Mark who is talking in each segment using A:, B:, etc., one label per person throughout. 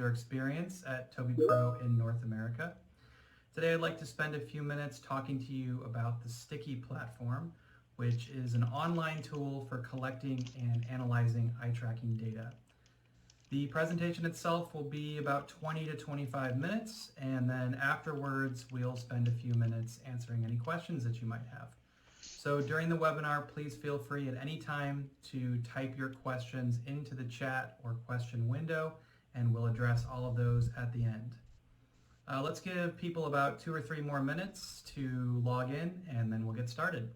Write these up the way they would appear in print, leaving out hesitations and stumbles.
A: user experience at Tobii Pro in North America. Today I'd like to spend a few minutes talking to you about the Sticky platform, which is an online tool for collecting and analyzing eye tracking data. The presentation itself will be about 20 to 25 minutes, and then afterwards we'll spend a few minutes answering any questions that you might have. So during the webinar, please feel free at any time to type your questions into the chat or question window, and we'll address all of those at the end. Let's give people about 2 or 3 more minutes to log in, and then we'll get started.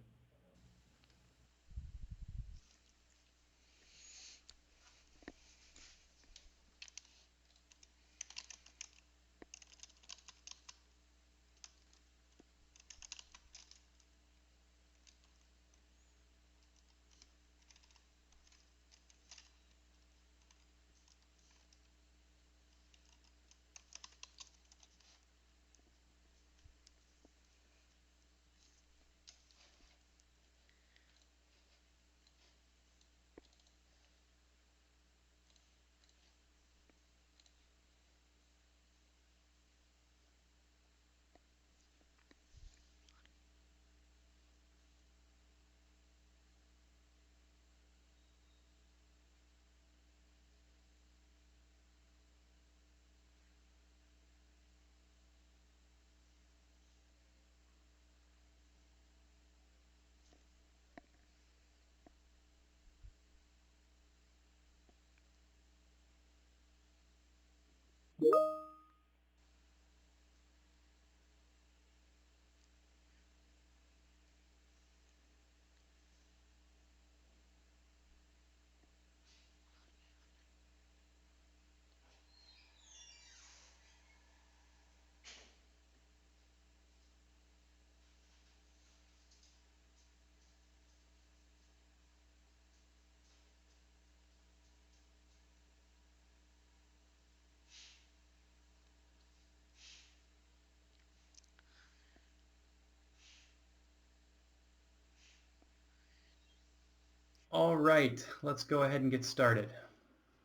A: All right, let's go ahead and get started.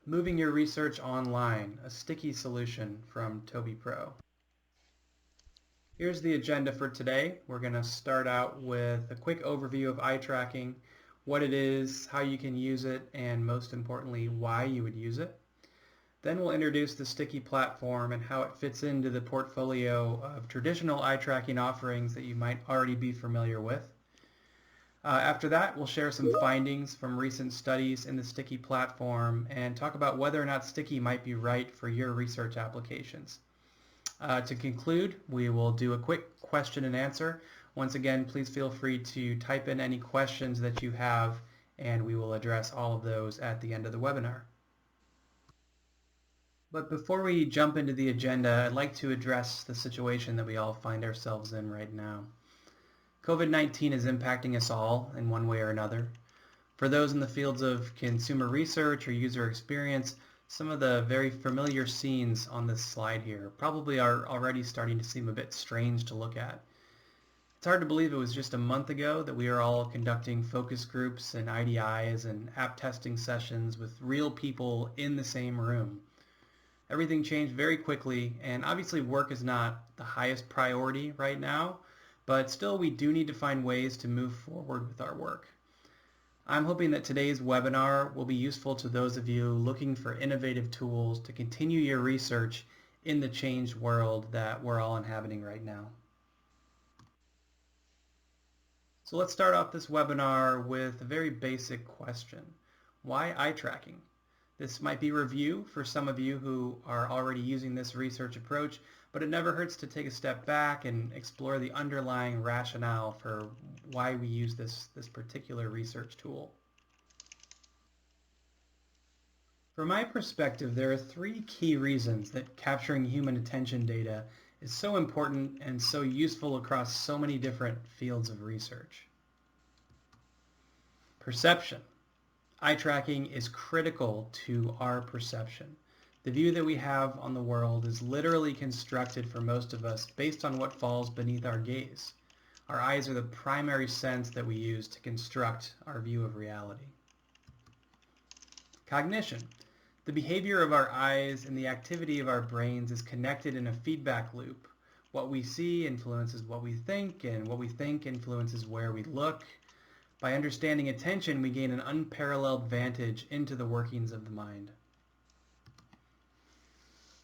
A: Moving your research online, a sticky solution from Tobii Pro. Here's the agenda for today. We're going to start out with a quick overview of eye tracking, what it is, how you can use it, and most importantly, why you would use it. Then we'll introduce the Sticky platform and how it fits into the portfolio of traditional eye tracking offerings that you might already be familiar with. After that, we'll share some findings from recent studies in the Sticky platform and talk about whether or not Sticky might be right for your research applications. To conclude, we will do a quick question and answer. Once again, please feel free to type in any questions that you have, and we will address all of those at the end of the webinar. But before we jump into the agenda, I'd like to address the situation that we all find ourselves in right now. COVID-19 is impacting us all in one way or another. For those in the fields of consumer research or user experience, some of the very familiar scenes on this slide here probably are already starting to seem a bit strange to look at. It's hard to believe it was just a month ago that we are all conducting focus groups and IDIs and app testing sessions with real people in the same room. Everything changed very quickly, and obviously work is not the highest priority right now, but still we do need to find ways to move forward with our work. I'm hoping that today's webinar will be useful to those of you looking for innovative tools to continue your research in the changed world that we're all inhabiting right now. So let's start off this webinar with a very basic question. Why eye tracking? This might be review for some of you who are already using this research approach, but it never hurts to take a step back and explore the underlying rationale for why we use this particular research tool. From my perspective, there are 3 key reasons that capturing human attention data is so important and so useful across so many different fields of research. Perception. Eye tracking is critical to our perception. The view that we have on the world is literally constructed for most of us based on what falls beneath our gaze. Our eyes are the primary sense that we use to construct our view of reality. Cognition. The behavior of our eyes and the activity of our brains is connected in a feedback loop. What we see influences what we think, and what we think influences where we look. By understanding attention, we gain an unparalleled vantage into the workings of the mind.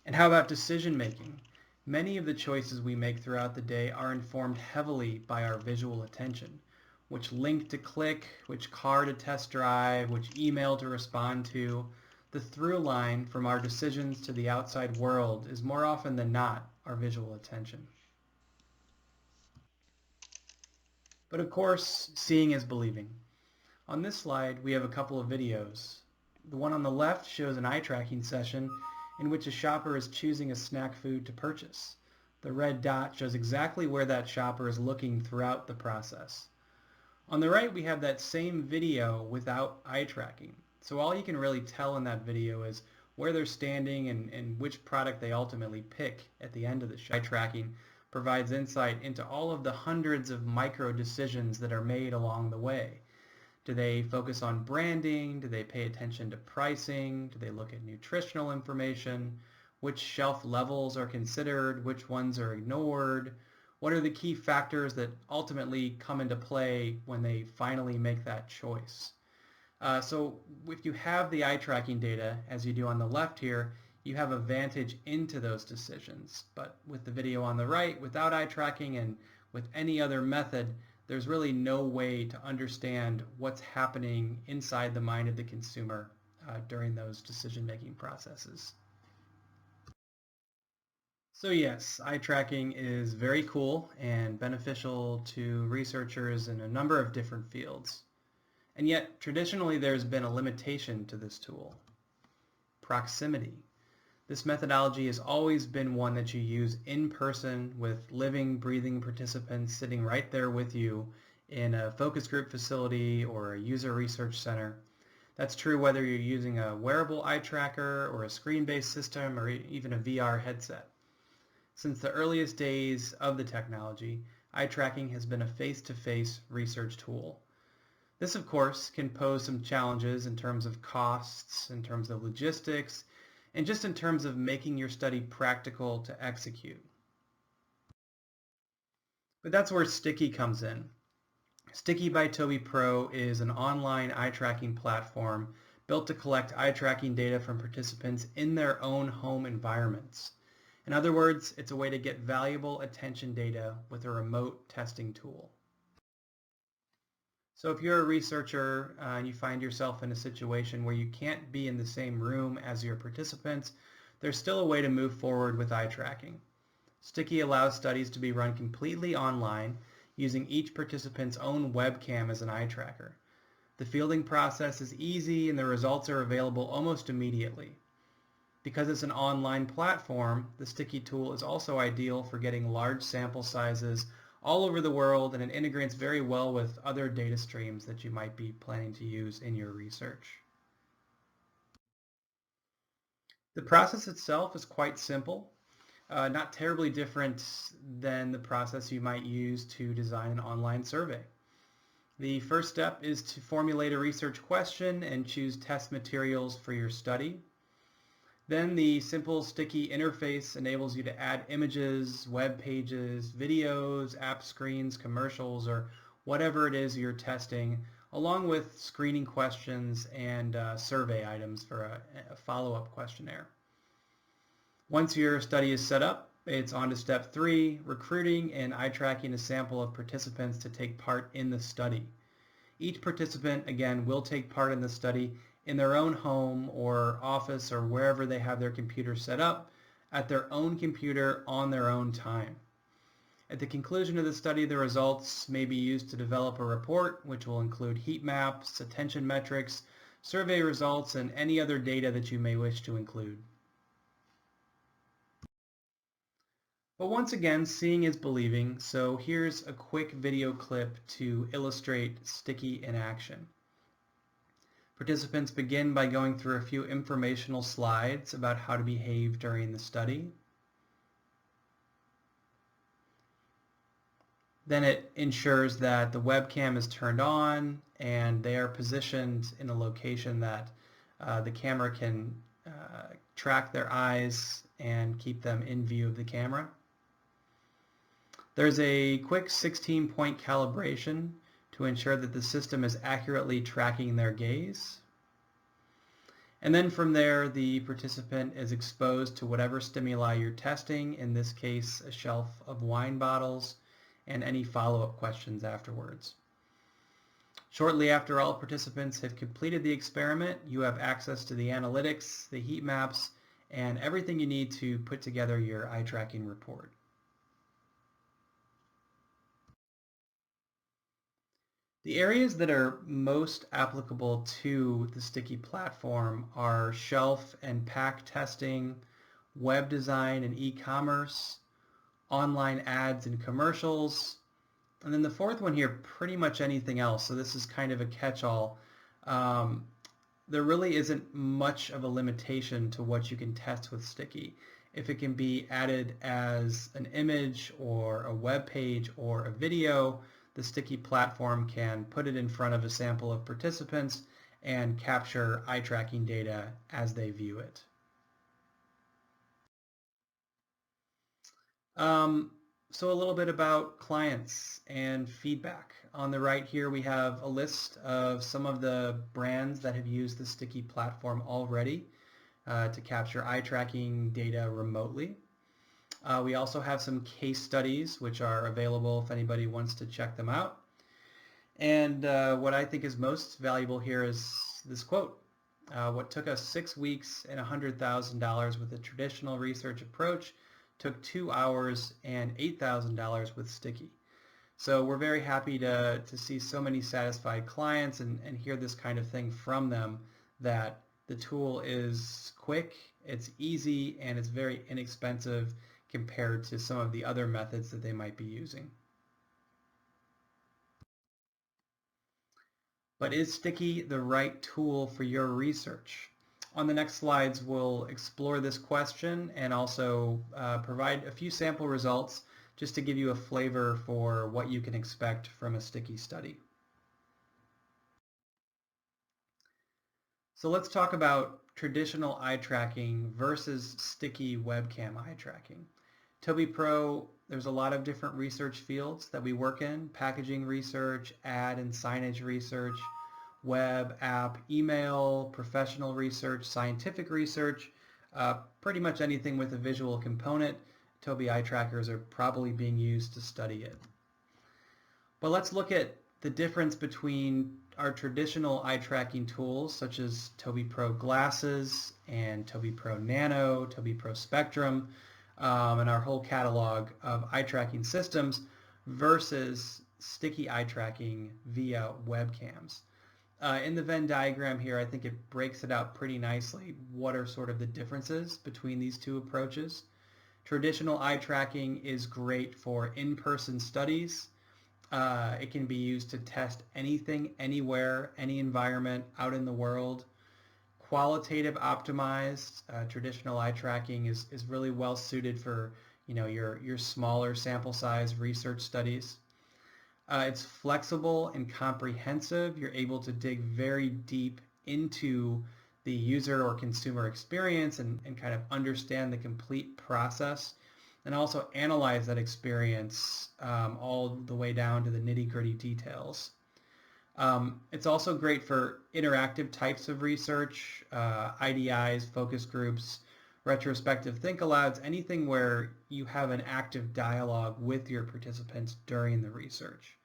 A: And how about decision making? Many of the choices we make throughout the day are informed heavily by our visual attention. Which link to click, which car to test drive, which email to respond to. The through line from our decisions to the outside world is more often than not our visual attention. But of course, seeing is believing. On this slide, we have a couple of videos. The one on the left shows an eye tracking session in which a shopper is choosing a snack food to purchase. The red dot shows exactly where that shopper is looking throughout the process. On the right, we have that same video without eye tracking. So all you can really tell in that video is where they're standing and which product they ultimately pick at the end of the show. Eye tracking provides insight into all of the hundreds of micro decisions that are made along the way. Do they focus on branding? Do they pay attention to pricing? Do they look at nutritional information? Which shelf levels are considered? Which ones are ignored? What are the key factors that ultimately come into play when they finally make that choice? So if you have the eye tracking data, as you do on the left here, you have a vantage into those decisions. But with the video on the right, without eye tracking and with any other method, there's really no way to understand what's happening inside the mind of the consumer during those decision-making processes. So yes, eye tracking is very cool and beneficial to researchers in a number of different fields. And yet, traditionally, there's been a limitation to this tool: proximity. This methodology has always been one that you use in person with living, breathing participants sitting right there with you in a focus group facility or a user research center. That's true whether you're using a wearable eye tracker or a screen-based system or even a VR headset. Since the earliest days of the technology, eye tracking has been a face-to-face research tool. This, of course, can pose some challenges in terms of costs, in terms of logistics, and just in terms of making your study practical to execute. But that's where Sticky comes in. Sticky by Tobii Pro is an online eye tracking platform built to collect eye tracking data from participants in their own home environments. In other words, it's a way to get valuable attention data with a remote testing tool. So if you're a researcher and you find yourself in a situation where you can't be in the same room as your participants, there's still a way to move forward with eye tracking. Sticky allows studies to be run completely online using each participant's own webcam as an eye tracker. The fielding process is easy and the results are available almost immediately. Because it's an online platform, the Sticky tool is also ideal for getting large sample sizes all over the world, and it integrates very well with other data streams that you might be planning to use in your research. The process itself is quite simple, not terribly different than the process you might use to design an online survey. The first step is to formulate a research question and choose test materials for your study. Then the simple Sticky interface enables you to add images, web pages, videos, app screens, commercials, or whatever it is you're testing, along with screening questions and survey items for a follow-up questionnaire. Once your study is set up, it's on to step 3, recruiting and eye tracking a sample of participants to take part in the study. Each participant, again, will take part in the study in their own home or office or wherever they have their computer set up, at their own computer on their own time. At the conclusion of the study, the results may be used to develop a report, which will include heat maps, attention metrics, survey results, and any other data that you may wish to include. But once again, seeing is believing, so here's a quick video clip to illustrate Sticky in action. Participants begin by going through a few informational slides about how to behave during the study. Then it ensures that the webcam is turned on and they are positioned in a location that the camera can track their eyes and keep them in view of the camera. There's a quick 16-point calibration to ensure that the system is accurately tracking their gaze. And then from there, the participant is exposed to whatever stimuli you're testing, in this case, a shelf of wine bottles, and any follow-up questions afterwards. Shortly after all participants have completed the experiment, you have access to the analytics, the heat maps, and everything you need to put together your eye tracking report. The areas that are most applicable to the Sticky platform are shelf and pack testing, web design and e-commerce, online ads and commercials, and then the fourth one here, pretty much anything else. So this is kind of a catch-all. There really isn't much of a limitation to what you can test with Sticky. If it can be added as an image or a web page or a video, the Sticky platform can put it in front of a sample of participants and capture eye tracking data as they view it. So a little bit about clients and feedback. On the right here we have a list of some of the brands that have used the Sticky platform already to capture eye tracking data remotely. We also have some case studies which are available if anybody wants to check them out. And what I think is most valuable here is this quote. What took us 6 weeks and $100,000 with a traditional research approach took 2 hours and $8,000 with Sticky. So we're very happy to see so many satisfied clients and hear this kind of thing from them, that the tool is quick, it's easy, and it's very inexpensive compared to some of the other methods that they might be using. But is Sticky the right tool for your research? On the next slides, we'll explore this question and also provide a few sample results just to give you a flavor for what you can expect from a Sticky study. So let's talk about traditional eye tracking versus Sticky webcam eye tracking. Tobii Pro, there's a lot of different research fields that we work in: packaging research, ad and signage research, web, app, email, professional research, scientific research, pretty much anything with a visual component. Tobii eye trackers are probably being used to study it. But let's look at the difference between our traditional eye tracking tools such as Tobii Pro Glasses and Tobii Pro Nano, Tobii Pro Spectrum, and our whole catalog of eye tracking systems versus Sticky eye tracking via webcams. In the Venn diagram here, I think it breaks it out pretty nicely. What are sort of the differences between these two approaches? Traditional eye tracking is great for in-person studies. It can be used to test anything, anywhere, any environment out in the world. Qualitative optimized, traditional eye tracking is really well suited for your smaller sample size research studies. It's flexible and comprehensive. You're able to dig very deep into the user or consumer experience and kind of understand the complete process, and also analyze that experience all the way down to the nitty-gritty details. It's also great for interactive types of research, IDIs, focus groups, retrospective think-alouds, anything where you have an active dialogue with your participants during the research.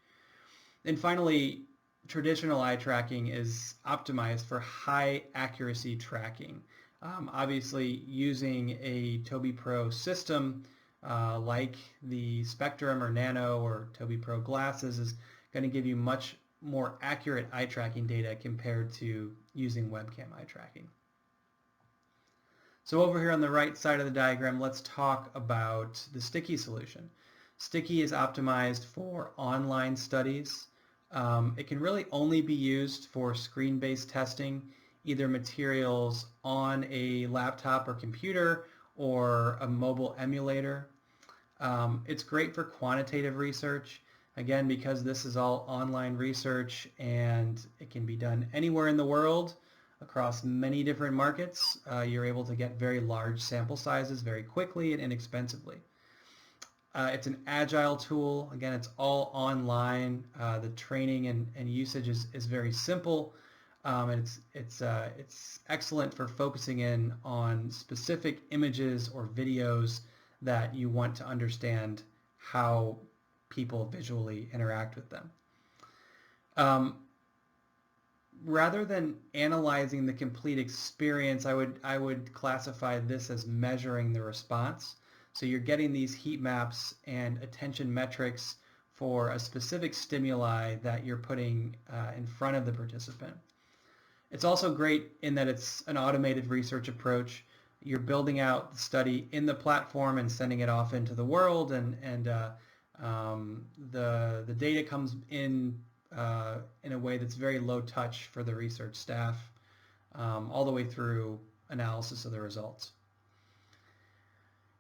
A: And finally, traditional eye tracking is optimized for high accuracy tracking. Obviously, using a Tobii Pro system like the Spectrum or Nano or Tobii Pro Glasses is going to give you much more accurate eye tracking data compared to using webcam eye tracking. So over here on the right side of the diagram, let's talk about the Sticky solution. Sticky is optimized for online studies. It can really only be used for screen-based testing, either materials on a laptop or computer or a mobile emulator. It's great for quantitative research, again, because this is all online research and it can be done anywhere in the world, across many different markets. You're able to get very large sample sizes very quickly and inexpensively. It's an agile tool. Again, it's all online. The training and usage is very simple. And it's excellent for focusing in on specific images or videos that you want to understand how people visually interact with them. Rather than analyzing the complete experience, I would classify this as measuring the response. So you're getting these heat maps and attention metrics for a specific stimuli that you're putting in front of the participant. It's also great in that it's an automated research approach. You're building out the study in the platform and sending it off into the world, and the data comes in a way that's very low touch for the research staff, all the way through analysis of the results.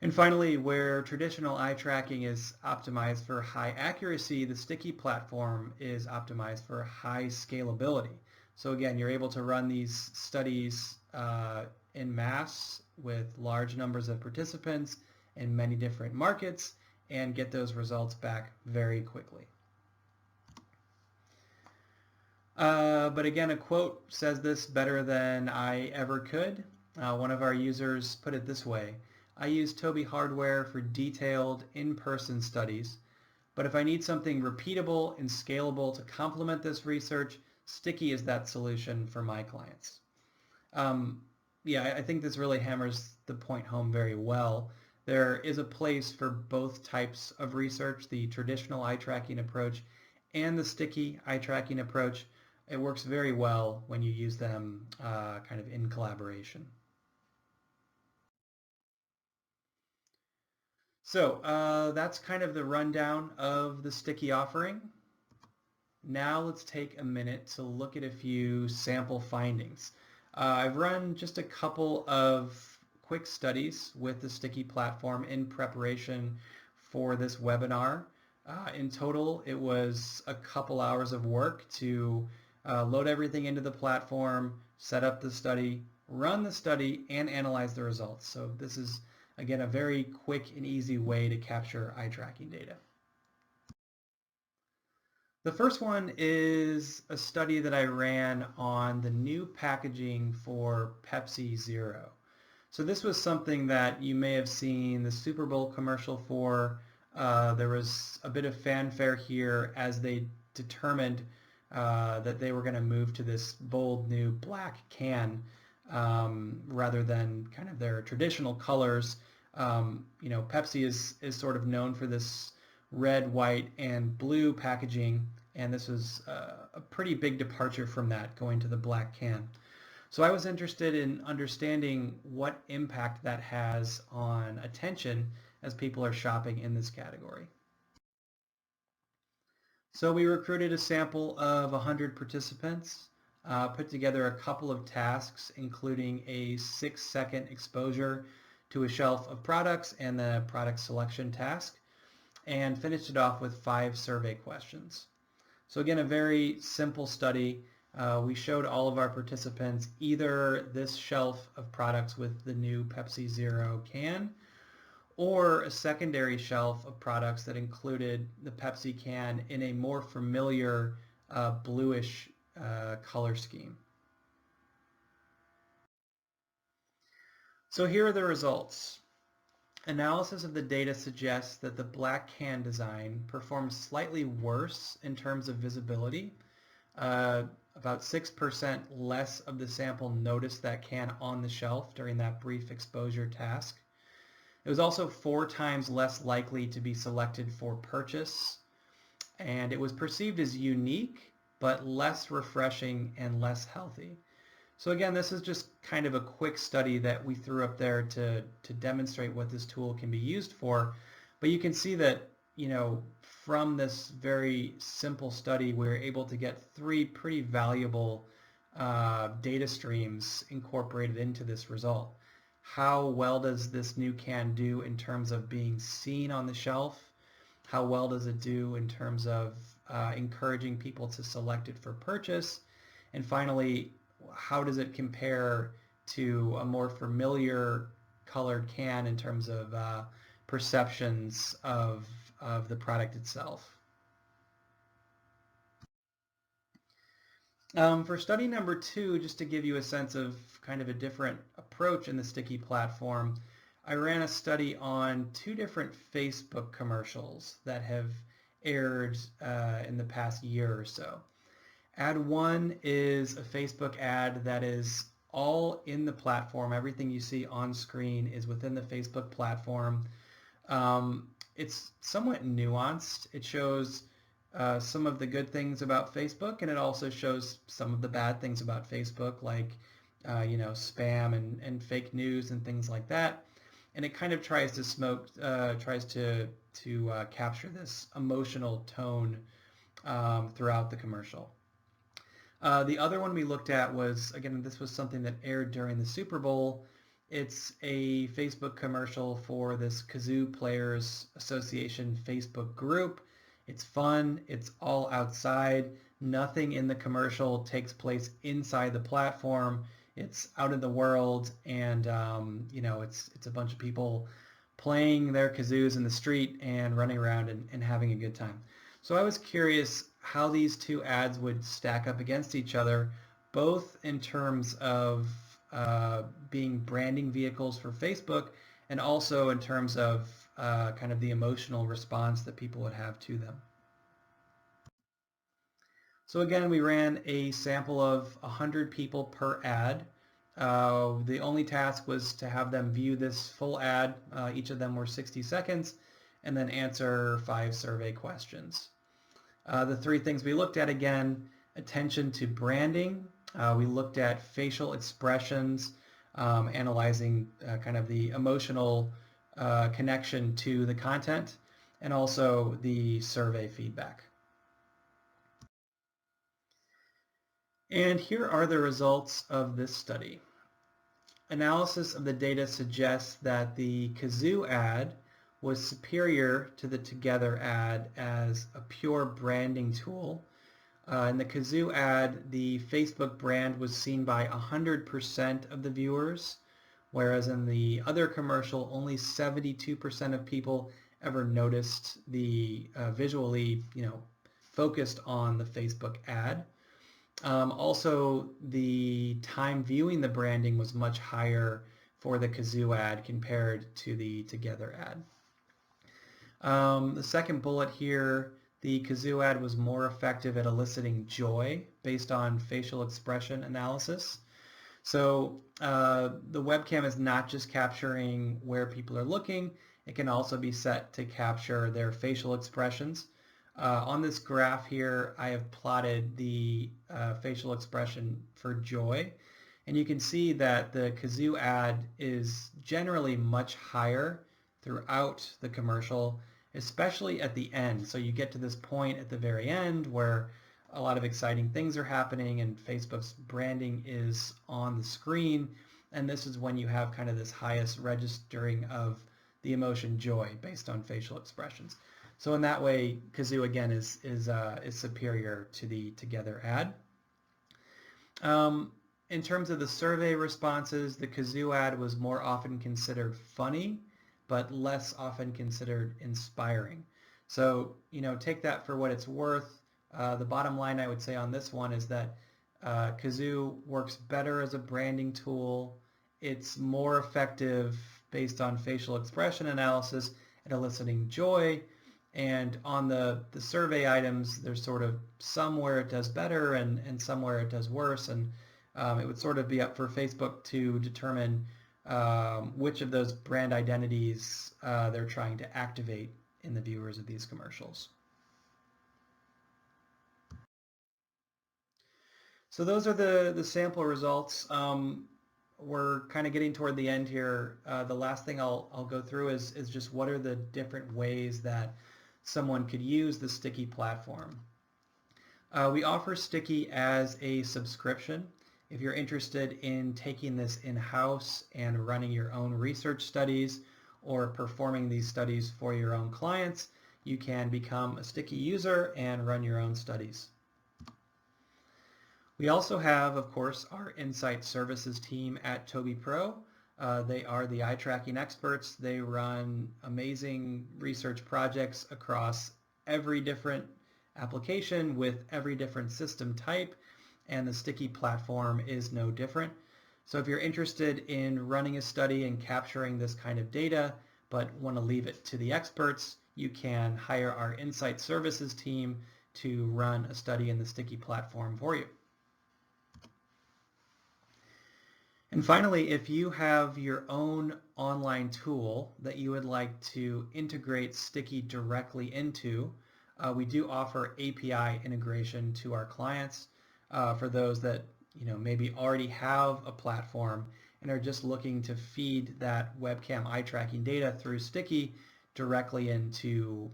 A: And finally, where traditional eye tracking is optimized for high accuracy, the Sticky platform is optimized for high scalability. So again, you're able to run these studies in mass with large numbers of participants in many different markets and get those results back very quickly. But again, a quote says this better than I ever could. One of our users put it this way: I use Tobii hardware for detailed in-person studies, but if I need something repeatable and scalable to complement this research, Sticky is that solution for my clients. Yeah, I think this really hammers the point home very well. There is a place for both types of research, the traditional eye tracking approach and the Sticky eye tracking approach. It works very well when you use them kind of in collaboration. So that's kind of the rundown of the Sticky offering. Now let's take a minute to look at a few sample findings. I've run just a couple of quick studies with the Sticky platform in preparation for this webinar. In total, it was a couple hours of work to load everything into the platform, set up the study, run the study, and analyze the results. So this is, again, a very quick and easy way to capture eye tracking data. The first one is a study that I ran on the new packaging for Pepsi Zero. So this was something that you may have seen the Super Bowl commercial for. There was a bit of fanfare here as they determined that they were going to move to this bold new black can rather than kind of their traditional colors. You know, Pepsi is sort of known for this red, white, and blue packaging, and this was a pretty big departure from that, going to the black can. So I was interested in understanding what impact that has on attention as people are shopping in this category. So we recruited a sample of 100 participants, put together a couple of tasks, including a 6-second exposure to a shelf of products and the product selection task, and finished it off with 5 survey questions. So again, a very simple study. We showed all of our participants either this shelf of products with the new Pepsi Zero can, or a secondary shelf of products that included the Pepsi can in a more familiar bluish color scheme. So here are the results. Analysis of the data suggests that the black can design performs slightly worse in terms of visibility. About 6% less of the sample noticed that can on the shelf during that brief exposure task. It was also 4 times less likely to be selected for purchase, and it was perceived as unique but less refreshing and less healthy. So again, this is just kind of a quick study that we threw up there to demonstrate what this tool can be used for. But you can see that, you know, from this very simple study, we were able to get 3 pretty valuable data streams incorporated into this result. How well does this new can do in terms of being seen on the shelf? How well does it do in terms of encouraging people to select it for purchase? And finally, how does it compare to a more familiar colored can in terms of perceptions of the product itself. For study number 2, just to give you a sense of kind of a different approach in the sticky platform, I ran a study on 2 different Facebook commercials that have aired in the past year or so. Ad 1 is a Facebook ad that is all in the platform. Everything you see on screen is within the Facebook platform. It's somewhat nuanced. It shows some of the good things about Facebook, and it also shows some of the bad things about Facebook, like spam and fake news and things like that. And it kind of tries to capture this emotional tone throughout the commercial. The other one we looked at was, again, this was something that aired during the Super Bowl. It's a Facebook commercial for this Kazoo Players Association Facebook group. It's fun. It's all outside. Nothing in the commercial takes place inside the platform. It's out in the world, and it's a bunch of people playing their kazoos in the street and running around and having a good time. So I was curious how these 2 ads would stack up against each other, both in terms of being branding vehicles for Facebook, and also in terms of kind of the emotional response that people would have to them. So again, we ran a sample of 100 people per ad. The only task was to have them view this full ad. Each of them were 60 seconds, and then answer 5 survey questions. The 3 things we looked at, again, attention to branding. We looked at facial expressions, analyzing kind of the emotional connection to the content, and also the survey feedback. And here are the results of this study. Analysis of the data suggests that the Kazoo ad was superior to the Together ad as a pure branding tool. In the Kazoo ad, the Facebook brand was seen by 100% of the viewers, whereas in the other commercial, only 72% of people ever noticed the visually, focused on the Facebook ad. Also, the time viewing the branding was much higher for the Kazoo ad compared to the Together ad. The second bullet here, the Kazoo ad was more effective at eliciting joy based on facial expression analysis. So the webcam is not just capturing where people are looking, it can also be set to capture their facial expressions. On this graph here, I have plotted the facial expression for joy, and you can see that the Kazoo ad is generally much higher throughout the commercial, especially at the end. So you get to this point at the very end where a lot of exciting things are happening and Facebook's branding is on the screen, and this is when you have kind of this highest registering of the emotion joy based on facial expressions. So in that way, Kazoo again is superior to the Together ad. In terms of the survey responses, the Kazoo ad was more often considered funny, but less often considered inspiring. So take that for what it's worth. The bottom line I would say on this one is that Kazoo works better as a branding tool. It's more effective based on facial expression analysis at eliciting joy. And on the survey items, there's sort of some where it does better and some where it does worse. And it would sort of be up for Facebook to determine which of those brand identities they're trying to activate in the viewers of these commercials. So those are the sample results. We're kind of getting toward the end here. The last thing I'll go through is just what are the different ways that someone could use the Sticky platform. We offer Sticky as a subscription. If you're interested in taking this in-house and running your own research studies or performing these studies for your own clients, you can become a Sticky user and run your own studies. We also have, of course, our Insight Services team at Tobii Pro. They are the eye tracking experts. They run amazing research projects across every different application with every different system type, and the Sticky platform is no different. So if you're interested in running a study and capturing this kind of data, but want to leave it to the experts, you can hire our Insight Services team to run a study in the Sticky platform for you. And finally, if you have your own online tool that you would like to integrate Sticky directly into, we do offer API integration to our clients for those that maybe already have a platform and are just looking to feed that webcam eye tracking data through Sticky directly into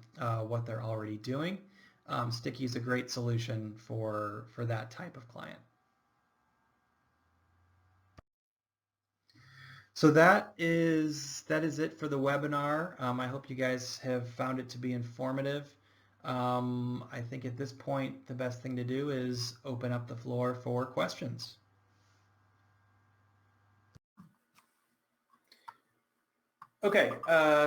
A: what they're already doing. Sticky is a great solution for that type of client. So that is it for the webinar. I hope you guys have found it to be informative. I think at this point the best thing to do is open up the floor for questions.
B: Okay,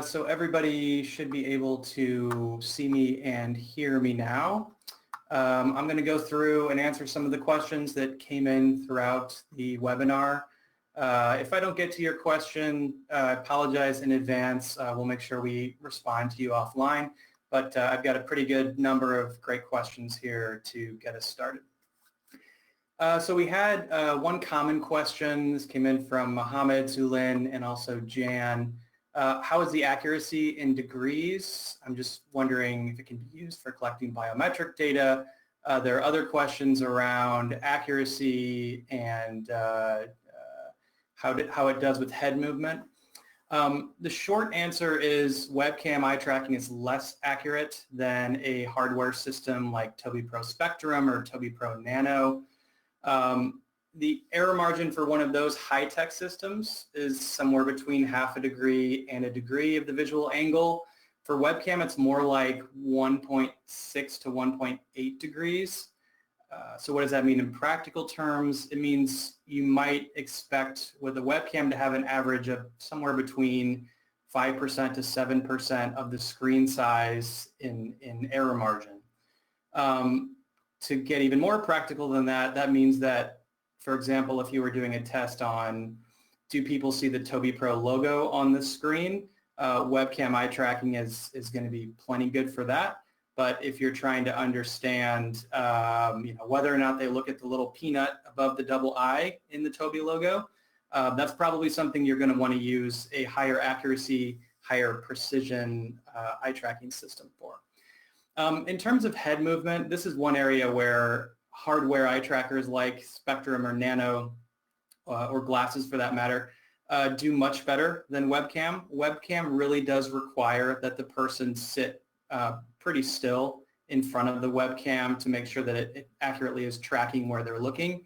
B: so everybody should be able to see me and hear me now. I'm going to go through and answer some of the questions that came in throughout the webinar. If I don't get to your question, I apologize in advance. We'll make sure we respond to you offline, but I've got a pretty good number of great questions here to get us started. So we had one common question. This came in from Mohammed, Zulin, and also Jan. How is the accuracy in degrees? I'm just wondering if it can be used for collecting biometric data. There are other questions around accuracy and how it does with head movement. The short answer is webcam eye tracking is less accurate than a hardware system like Tobii Pro Spectrum or Tobii Pro Nano. The error margin for one of those high-tech systems is somewhere between half a degree and a degree of the visual angle. For webcam, it's more like 1.6 to 1.8 degrees. So what does that mean in practical terms? It means you might expect with a webcam to have an average of somewhere between 5% to 7% of the screen size in error margin. To get even more practical than that, that means that, for example, if you were doing a test on do people see the Tobii Pro logo on the screen, webcam eye tracking is going to be plenty good for that. But if you're trying to understand whether or not they look at the little peanut above the double I in the Tobii logo, that's probably something you're going to want to use a higher accuracy, higher precision eye tracking system for. In terms of head movement, this is one area where hardware eye trackers like Spectrum or Nano or glasses for that matter do much better than webcam. Webcam really does require that the person sit pretty still in front of the webcam to make sure that it accurately is tracking where they're looking.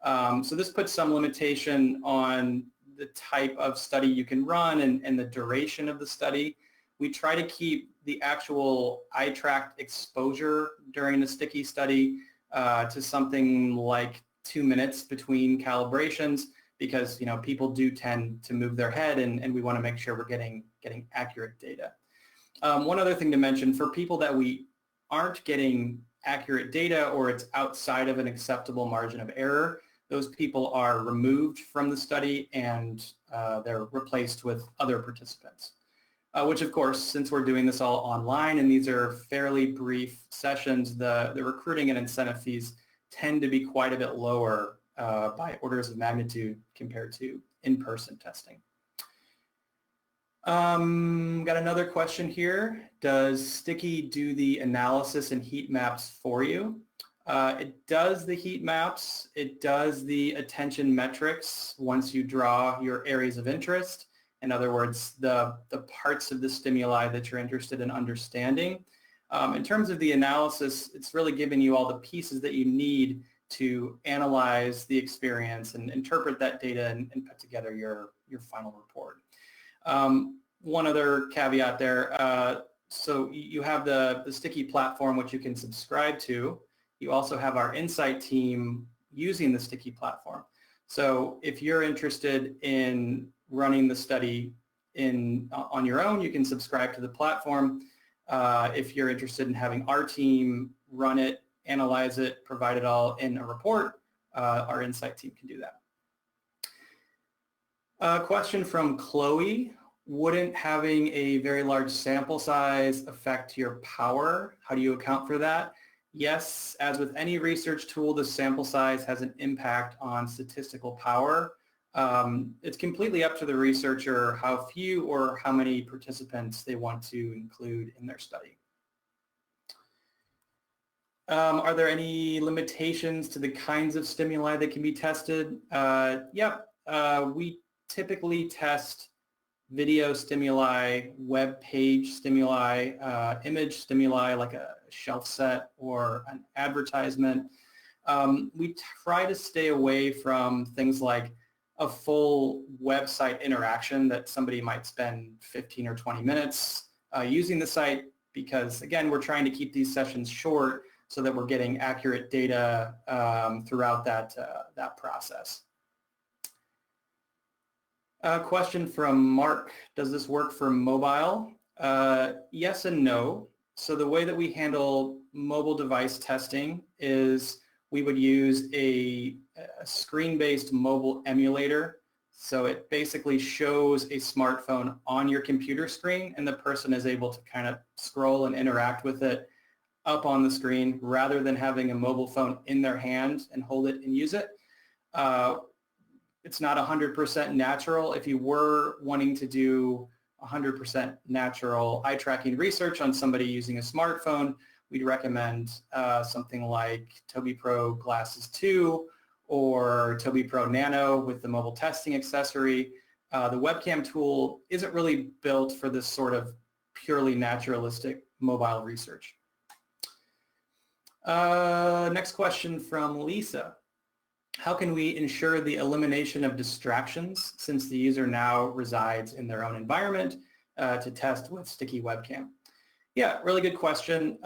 B: So this puts some limitation on the type of study you can run and the duration of the study. We try to keep the actual eye tracked exposure during the Sticky study to something like 2 minutes between calibrations because people do tend to move their head and we want to make sure we're getting accurate data. One other thing to mention, for people that we aren't getting accurate data or it's outside of an acceptable margin of error, those people are removed from the study and they're replaced with other participants. Which of course, since we're doing this all online and these are fairly brief sessions, the recruiting and incentive fees tend to be quite a bit lower by orders of magnitude compared to in-person testing. Got another question here. Does Sticky do the analysis and heat maps for you? It does the heat maps. It does the attention metrics once you draw your areas of interest. In other words, the parts of the stimuli that you're interested in understanding. In terms of the analysis, it's really giving you all the pieces that you need to analyze the experience and interpret that data and put together your final report. One other caveat there, so you have the Sticky platform which you can subscribe to. You also have our Insight team using the Sticky platform. So if you're interested in running the study on your own, you can subscribe to the platform. If you're interested in having our team run it, analyze it, provide it all in a report, our Insight team can do that. A question from Chloe. Wouldn't having a very large sample size affect your power? How do you account for that? Yes, as with any research tool, the sample size has an impact on statistical power. It's completely up to the researcher how few or how many participants they want to include in their study. Are there any limitations to the kinds of stimuli that can be tested? Yep, we typically test video stimuli, web page stimuli, image stimuli like a shelf set or an advertisement. We try to stay away from things like a full website interaction that somebody might spend 15 or 20 minutes using the site because, again, we're trying to keep these sessions short so that we're getting accurate data throughout that process. A question from Mark. Does this work for mobile? Yes and no. So the way that we handle mobile device testing is we would use a screen-based mobile emulator. So it basically shows a smartphone on your computer screen and the person is able to kind of scroll and interact with it up on the screen rather than having a mobile phone in their hand and hold it and use it. It's not 100% natural. If you were wanting to do 100% natural eye tracking research on somebody using a smartphone, we'd recommend something like Tobii Pro Glasses 2 or Tobii Pro Nano with the mobile testing accessory. The webcam tool isn't really built for this sort of purely naturalistic mobile research. Next question from Lisa. How can we ensure the elimination of distractions since the user now resides in their own environment to test with Sticky Webcam? Yeah, really good question.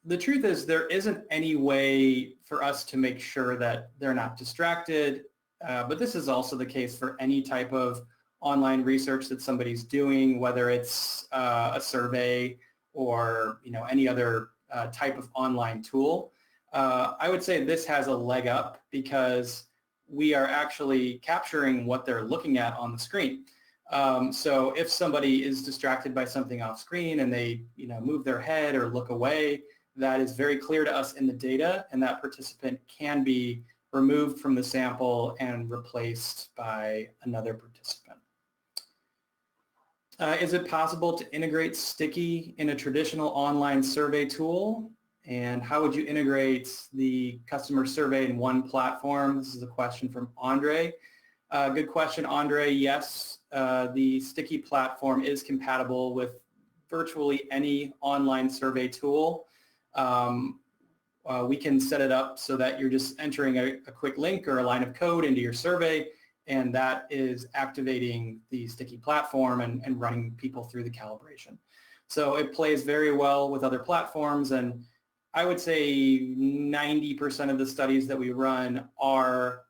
B: The truth is there isn't any way for us to make sure that they're not distracted, but this is also the case for any type of online research that somebody's doing, whether it's a survey or any other type of online tool. I would say this has a leg up because we are actually capturing what they're looking at on the screen. So if somebody is distracted by something off screen and they move their head or look away, that is very clear to us in the data, and that participant can be removed from the sample and replaced by another participant. Is it possible to integrate Sticky in a traditional online survey tool? And how would you integrate the customer survey in one platform? This is a question from Andre. Good question, Andre. Yes, the Sticky platform is compatible with virtually any online survey tool. We can set it up so that you're just entering a quick link or a line of code into your survey, and that is activating the Sticky platform and running people through the calibration. So it plays very well with other platforms, and I would say 90% of the studies that we run are,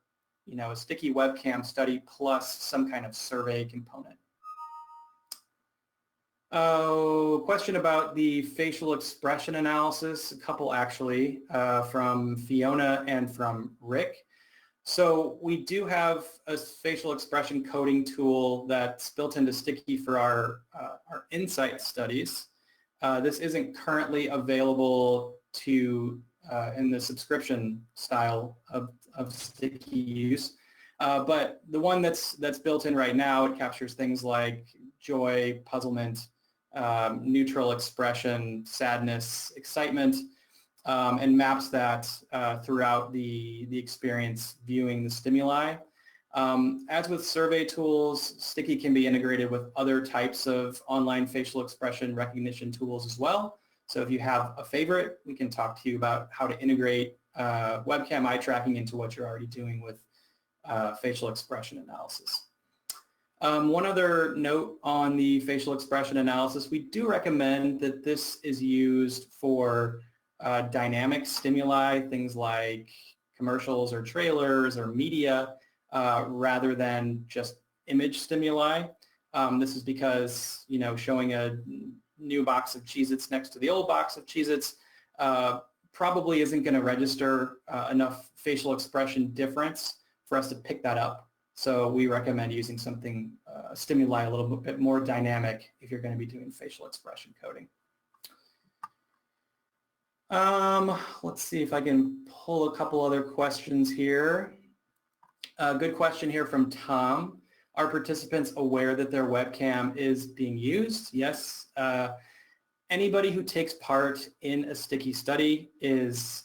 B: a Sticky Webcam study plus some kind of survey component. Question about the facial expression analysis, a couple actually, from Fiona and from Rick. So we do have a facial expression coding tool that's built into Sticky for our Insight studies. This isn't currently available in the subscription style of Sticky use. But the one that's built in right now, it captures things like joy, puzzlement, neutral expression, sadness, excitement, and maps that throughout the experience viewing the stimuli. As with survey tools, Sticky can be integrated with other types of online facial expression recognition tools as well. So if you have a favorite, we can talk to you about how to integrate webcam eye tracking into what you're already doing with facial expression analysis. One other note on the facial expression analysis, we do recommend that this is used for dynamic stimuli, things like commercials or trailers or media rather than just image stimuli. This is because, showing a new box of Cheez-Its next to the old box of Cheez-Its probably isn't going to register enough facial expression difference for us to pick that up. So we recommend using something, stimuli a little bit more dynamic if you're going to be doing facial expression coding. Let's see if I can pull a couple other questions here. Good question here from Tom. Are participants aware that their webcam is being used? Yes. Anybody who takes part in a sticky study is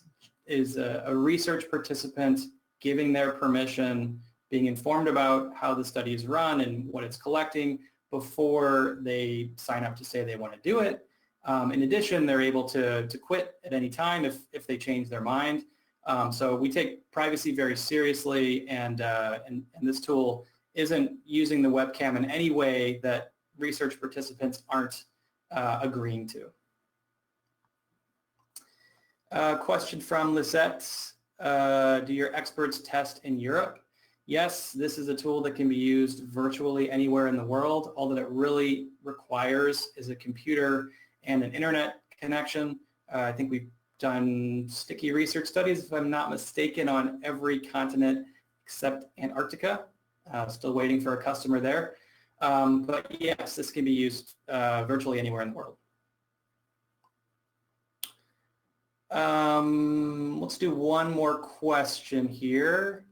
B: a research participant giving their permission, being informed about how the study is run and what it's collecting before they sign up to say they want to do it. In addition, they're able to quit at any time if they change their mind. So we take privacy very seriously, and this tool isn't using the webcam in any way that research participants aren't agreeing to. Question from Lisette. Do your experts test in Europe? Yes, this is a tool that can be used virtually anywhere in the world. All that it really requires is a computer and an internet connection. I think we've done sticky research studies, if I'm not mistaken, on every continent except Antarctica. Still waiting for a customer there. But yes, this can be used virtually anywhere in the world. Let's do one more question here.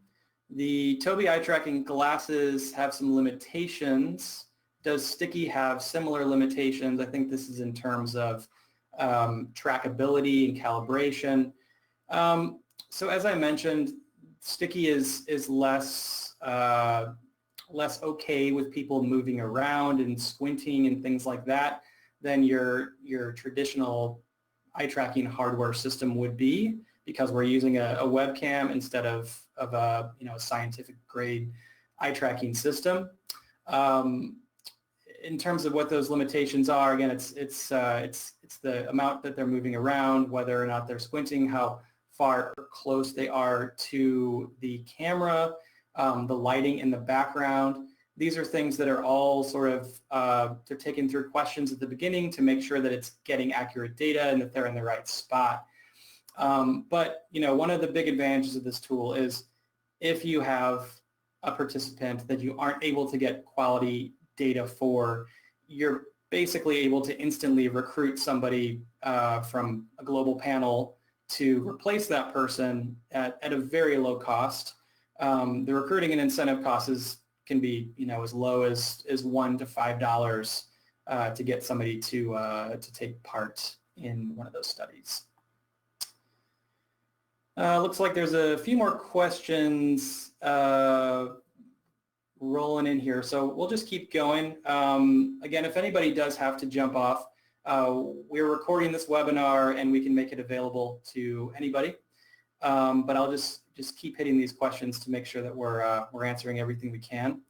B: The Tobii eye tracking glasses have some limitations. Does Sticky have similar limitations? I think this is in terms of trackability and calibration. So as I mentioned, Sticky is less okay with people moving around and squinting and things like that than your traditional eye tracking hardware system would be, because we're using a webcam instead of a scientific grade eye tracking system. In terms of what those limitations are, again, it's the amount that they're moving around, whether or not they're squinting, how far or close they are to the camera, the lighting in the background. These are things that are all sort of, they're taken through questions at the beginning to make sure that it's getting accurate data and that they're in the right spot. But, one of the big advantages of this tool is if you have a participant that you aren't able to get quality data for, you're basically able to instantly recruit somebody from a global panel to replace that person at a very low cost. The recruiting and incentive costs can be, as low as $1 to $5 to get somebody to take part in one of those studies. Looks like there's a few more questions rolling in here, so we'll just keep going. Again, if anybody does have to jump off, we're recording this webinar and we can make it available to anybody. But I'll just keep hitting these questions to make sure that we're answering everything we can.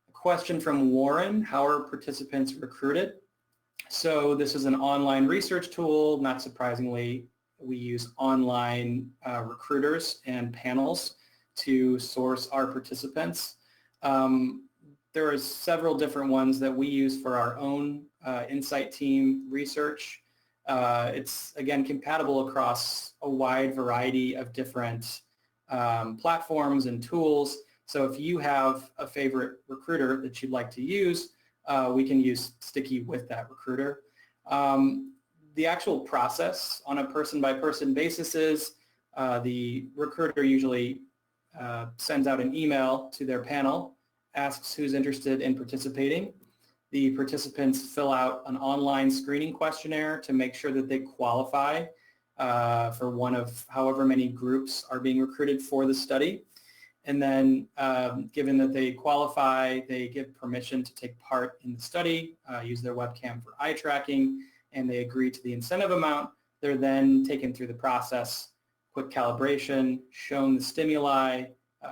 B: A question from Warren: how are participants recruited? So this is an online research tool. Not surprisingly, we use online recruiters and panels to source our participants. There are several different ones that we use for our own insight team research. It's, again, compatible across a wide variety of different platforms and tools. So if you have a favorite recruiter that you'd like to use, we can use Sticky with that recruiter. The actual process on a person-by-person basis is the recruiter usually sends out an email to their panel, asks who's interested in participating. The participants fill out an online screening questionnaire to make sure that they qualify for one of however many groups are being recruited for the study. And then given that they qualify, they give permission to take part in the study, use their webcam for eye tracking, and they agree to the incentive amount. They're then taken through the process, quick calibration, shown the stimuli,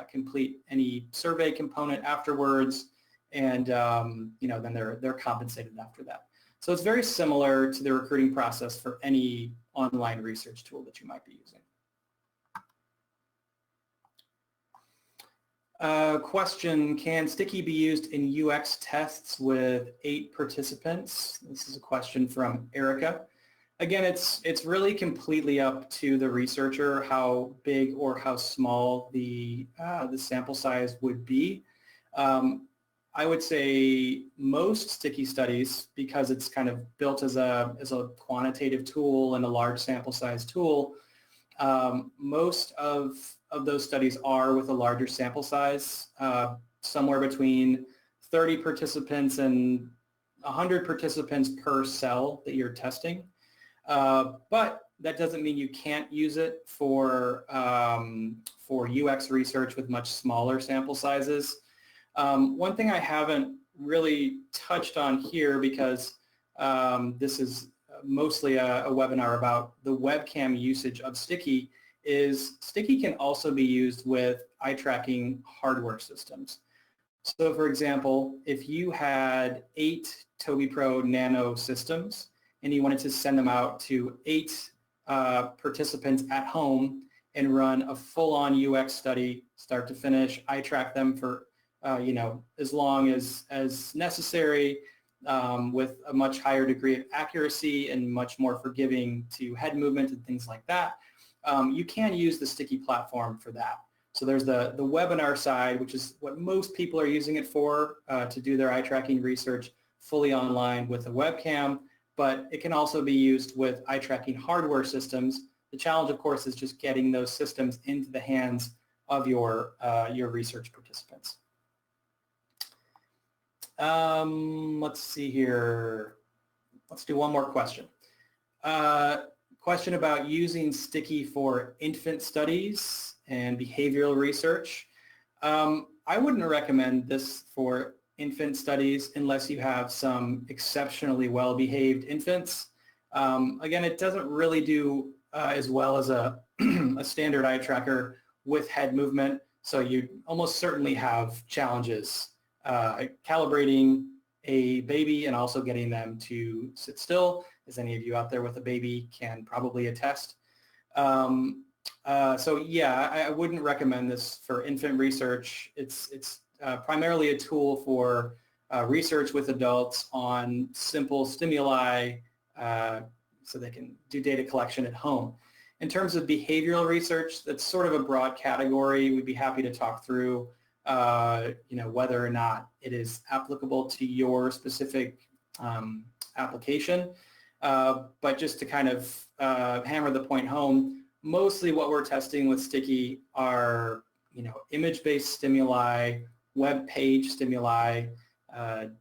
B: complete any survey component afterwards, and then they're compensated after that. So it's very similar to the recruiting process for any online research tool that you might be using. Question, can sticky be used in UX tests with 8 participants? This is a question from Erica. Again, it's really completely up to the researcher how big or how small the sample size would be. I would say most sticky studies, because it's kind of built as a quantitative tool and a large sample size tool, most of those studies are with a larger sample size, somewhere between 30 participants and 100 participants per cell that you're testing. But that doesn't mean you can't use it for UX research with much smaller sample sizes. One thing I haven't really touched on here, because this is mostly a webinar about the webcam usage of Sticky, is Sticky can also be used with eye tracking hardware systems. So for example, if you had 8 Tobii Pro Nano systems and you wanted to send them out to 8 participants at home and run a full-on UX study, start to finish, eye track them for as long as necessary, with a much higher degree of accuracy and much more forgiving to head movement and things like that, you can use the Sticky platform for that. So there's the webinar side, which is what most people are using it for, to do their eye tracking research fully online with a webcam, but it can also be used with eye tracking hardware systems. The challenge, of course, is just getting those systems into the hands of your research participants. Let's see here. Let's do one more question. Question about using Sticky for infant studies and behavioral research. I wouldn't recommend this for infant studies unless you have some exceptionally well-behaved infants. Again, it doesn't really do as well as a standard eye tracker with head movement, so you almost certainly have challenges calibrating a baby and also getting them to sit still, as any of you out there with a baby can probably attest. So yeah, I wouldn't recommend this for infant research. It's primarily a tool for research with adults on simple stimuli, so they can do data collection at home. In terms of behavioral research, that's sort of a broad category. We'd be happy to talk through whether or not it is applicable to your specific application. But just to kind of hammer the point home, mostly what we're testing with Sticky are, image-based stimuli, web page stimuli,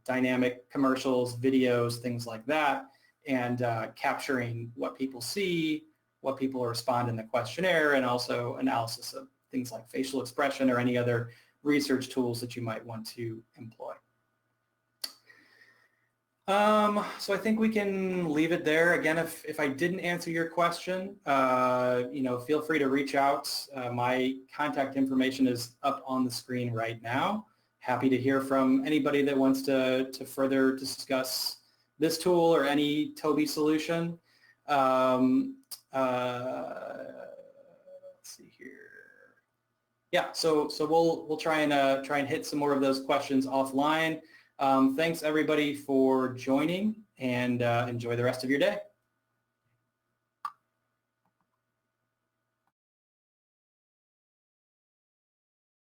B: dynamic commercials, videos, things like that, and capturing what people see, what people respond in the questionnaire, and also analysis of things like facial expression or any other research tools that you might want to employ. So I think we can leave it there. Again, if I didn't answer your question, feel free to reach out. My contact information is up on the screen right now. Happy to hear from anybody that wants to further discuss this tool or any Tobii solution. Let's see here. Yeah, so we'll try and hit some more of those questions offline. Thanks everybody for joining, and enjoy the rest of your day.